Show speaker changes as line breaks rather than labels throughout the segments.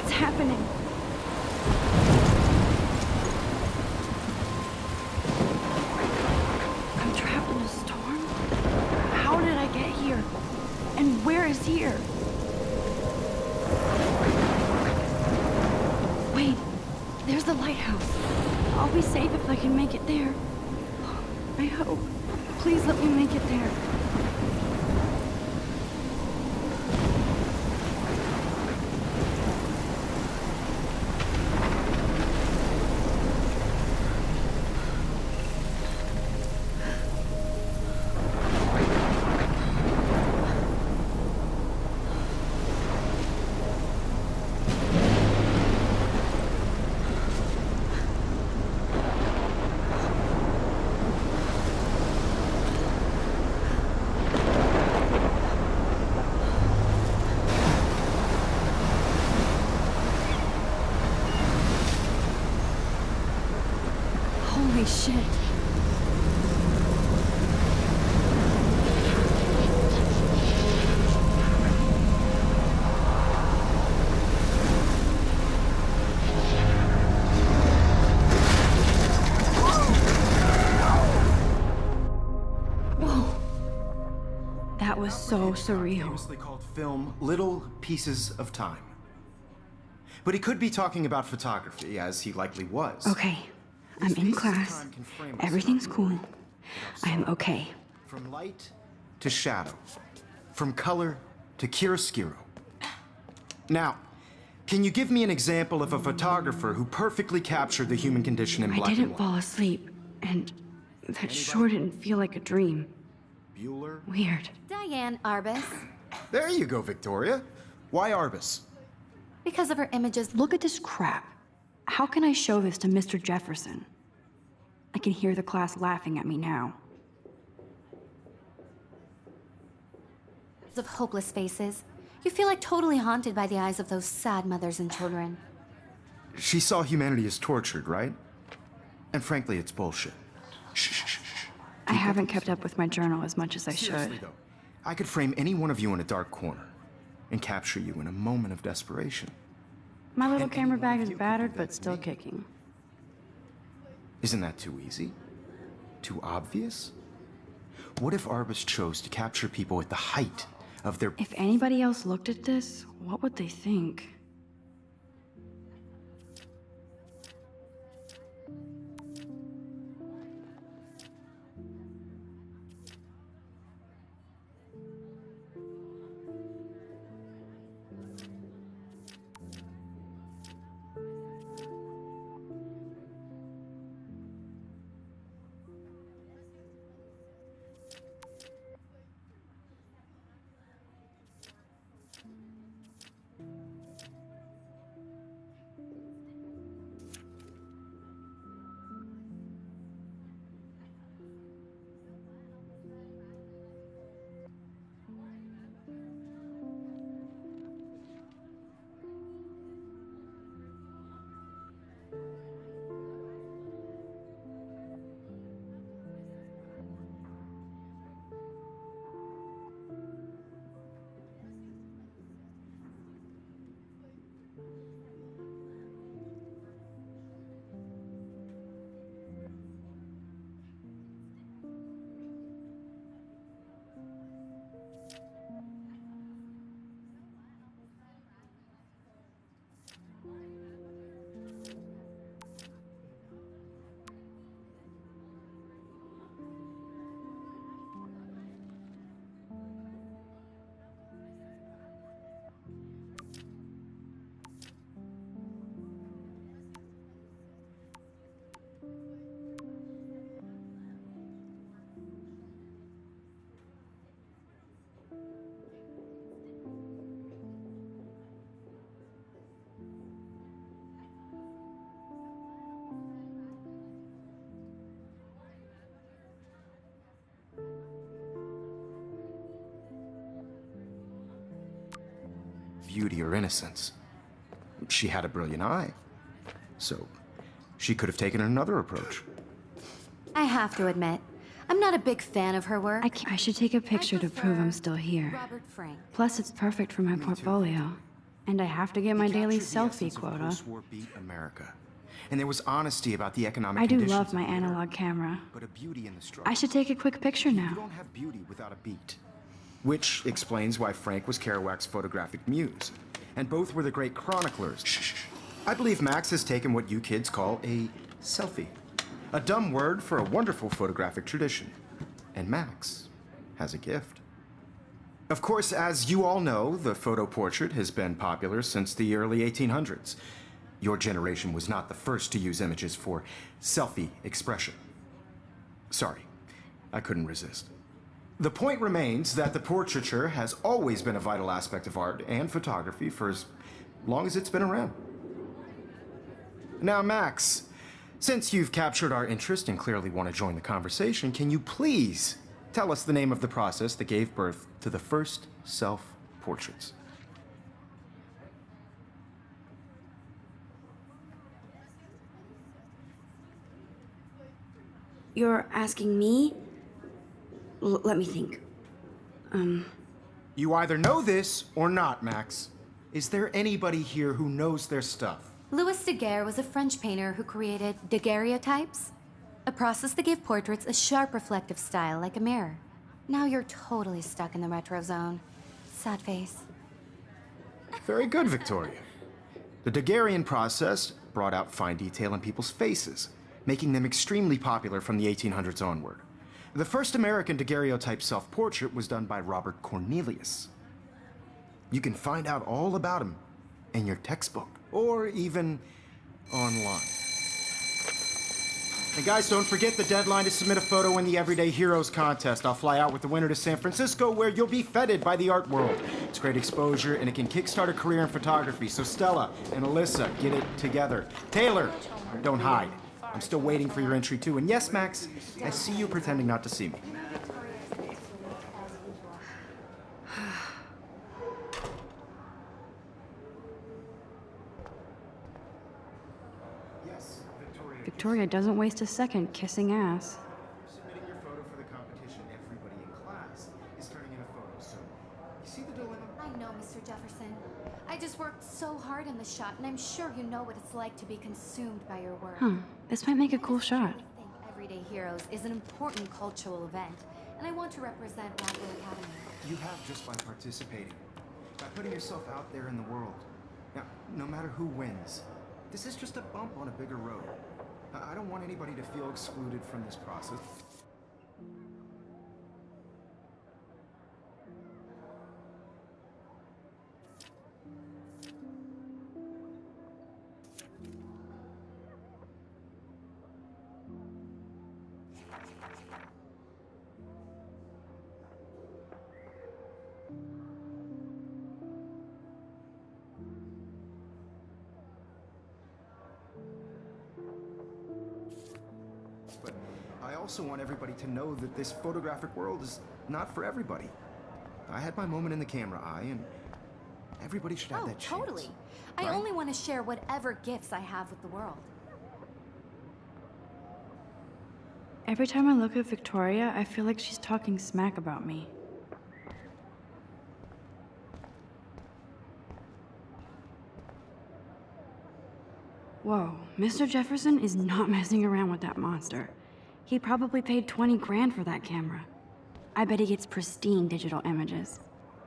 What's happening? I'm trapped in a storm? How did I get here? And where is here? Wait, there's the lighthouse. I'll be safe if I can make it there. I hope. Please let me make it there. Holy shit. Whoa. That was so surreal.
Famously called film Little Pieces of Time. But he could be talking about photography, as he likely was.
Okay. I'm in class. Everything's cool. I'm okay.
From light to shadow. From color to chiaroscuro. Now, can you give me an example of a photographer who perfectly captured the human condition in black and
I didn't
white?
fall asleep, and that sure didn't feel like a dream.
Bueller?
Weird.
Diane Arbus.
There you go, Victoria. Why Arbus?
Because of her images.
Look at this crap. How can I show this to Mr. Jefferson? I can hear the class laughing at me now.
Of hopeless faces. You feel like totally haunted by the eyes of those sad mothers and children.
She saw humanity as tortured, right? And frankly, it's bullshit. Shh, shh, shh, shh.
I haven't kept up with my journal as much as I
Seriously,
should.
though, I could frame any one of you in a dark corner and capture you in a moment of desperation.
My little
And
camera
any one
bag
of
is
you could
battered,
do that
but
to
still
me.
kicking.
Isn't that too easy? Too obvious? What if Arbus chose to capture people at the height of their...
If anybody else looked at this, what would they think?
Beauty or innocence. She had a brilliant eye. So, she could have taken another approach.
I have to admit, I'm not a big fan of her work.
I should take a picture to prove I'm
prefer
still here.
Robert Frank.
Plus, it's perfect for my portfolio. And I have to get my
He
daily
captured the
selfie
essence of
quota.
post-war beat America. And there was honesty about the economic
I do
conditions
love
of
my
the era,
analog camera.
but a beauty in the struggle.
I should take a quick picture
You
now.
don't have beauty without a beat. Which explains why Frank was Kerouac's photographic muse. And both were the great chroniclers. Shh. I believe Max has taken what you kids call a selfie. A dumb word for a wonderful photographic tradition. And Max has a gift. Of course, as you all know, the photo portrait has been popular since the early 1800s. Your generation was not the first to use images for selfie expression. Sorry, I couldn't resist. The point remains that the portraiture has always been a vital aspect of art and photography for as long as it's been around. Now, Max, since you've captured our interest and clearly want to join the conversation, can you please tell us the name of the process that gave birth to the first self-portraits?
You're asking me? Let me think.
You either know this or not, Max. Is there anybody here who knows their stuff?
Louis Daguerre was a French painter who created daguerreotypes, a process that gave portraits a sharp reflective style like a mirror. Now you're totally stuck in the retro zone. Sad face.
Very good, Victoria. The Daguerrean process brought out fine detail in people's faces, making them extremely popular from the 1800s onward. The first American daguerreotype self-portrait was done by Robert Cornelius. You can find out all about him in your textbook, or even online. And guys, don't forget the deadline to submit a photo in the Everyday Heroes contest. I'll fly out with the winner to San Francisco, where you'll be feted by the art world. It's great exposure, and it can kickstart a career in photography. So Stella and Alyssa, get it together. Taylor, don't hide. I'm still waiting for your entry, too. And yes, Max, I see you pretending not to see me. Yes, Victoria.
Victoria doesn't waste a second kissing ass.
Submitting your photo for the competition, everybody in class is turning in a photo, so you see the dilemma?
I know, Mr. Jefferson. I just worked so hard in the shot, and I'm sure you know what it's like to be consumed by your work.
This might make a cool shot.
I think Everyday Heroes is an important cultural event, and I want to represent Rockville Academy.
You have just by participating, by putting yourself out there in the world. Now, no matter who wins, this is just a bump on a bigger road. I don't want anybody to feel excluded from this process. But I also want everybody to know that this photographic world is not for everybody. I had my moment in the camera eye, and everybody should have
Oh,
that chance.
totally. I
right?
only want to share whatever gifts I have with the world.
Every time I look at Victoria, I feel like she's talking smack about me. Whoa, Mr. Jefferson is not messing around with that monster. He probably paid 20 grand for that camera. I bet he gets pristine digital images.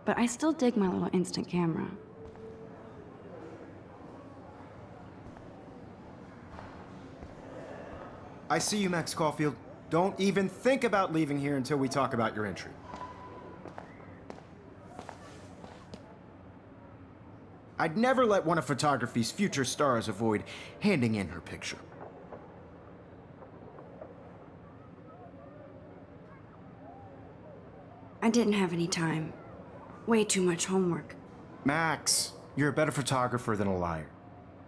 But I still dig my little instant camera.
I see you, Max Caulfield. Don't even think about leaving here until we talk about your entry. I'd never let one of photography's future stars avoid handing in her picture.
I didn't have any time. Way too much homework.
Max, you're a better photographer than a liar.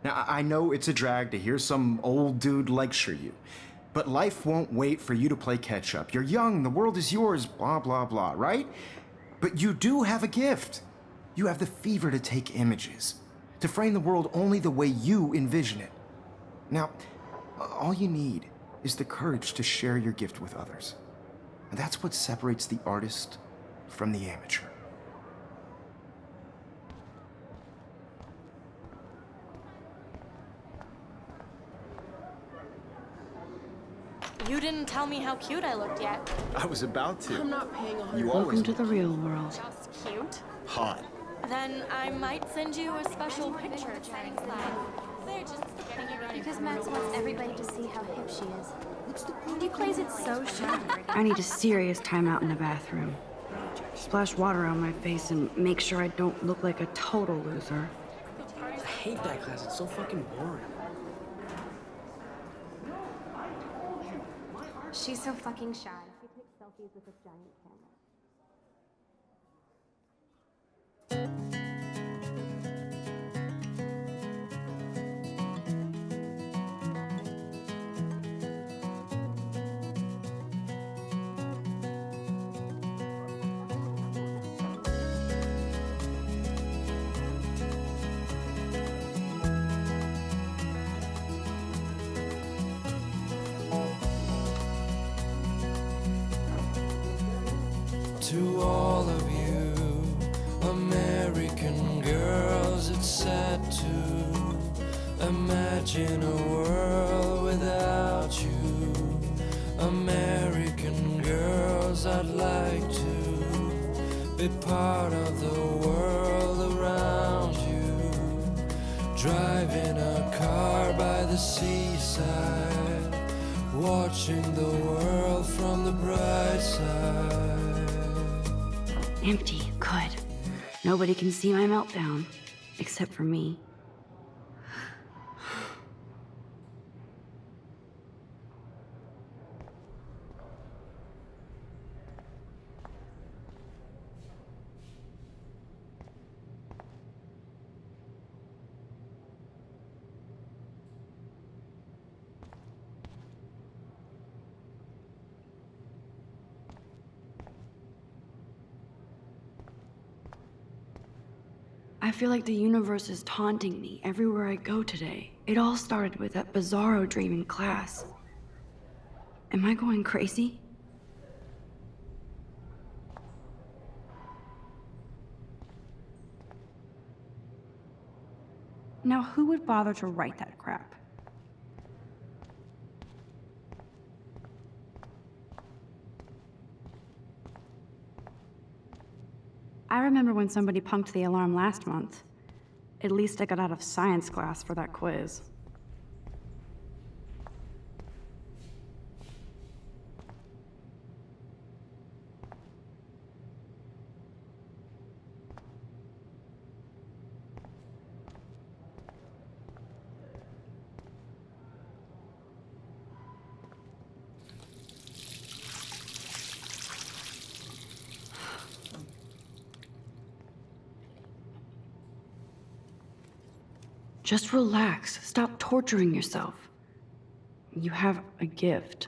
Now, I know it's a drag to hear some old dude lecture you, but life won't wait for you to play catch up. You're young, the world is yours, blah, blah, blah, right? But you do have a gift. You have the fever to take images, to frame the world only the way you envision it. Now, all you need is the courage to share your gift with others. And that's what separates the artist from the amateur.
You didn't tell me how cute I looked yet.
I was about to.
I'm not paying 100.
You
Welcome
always
to the real world.
Just cute.
hot.
Then I might send you a special picture. They're just getting you ready.
Because Max wants everybody to see how hip she is. He plays it so shy.
I need a serious timeout in the bathroom. Splash water on my face and make sure I don't look like a total loser.
I hate that class. It's so fucking boring.
She's so fucking shy. She takes selfies with a giant camera.
To all of you American girls, it's sad to imagine a world without you. American girls, I'd like to be part of the world around you. Driving a car by the seaside, watching the world from the bright side.
Empty, good. Nobody can see my meltdown, except for me. I feel like the universe is taunting me everywhere I go today. It all started with that bizarro dream in class. Am I going crazy? Now, who would bother to write that crap? I remember when somebody punked the alarm last month. At least I got out of science class for that quiz. Just relax. Stop torturing yourself. You have a gift.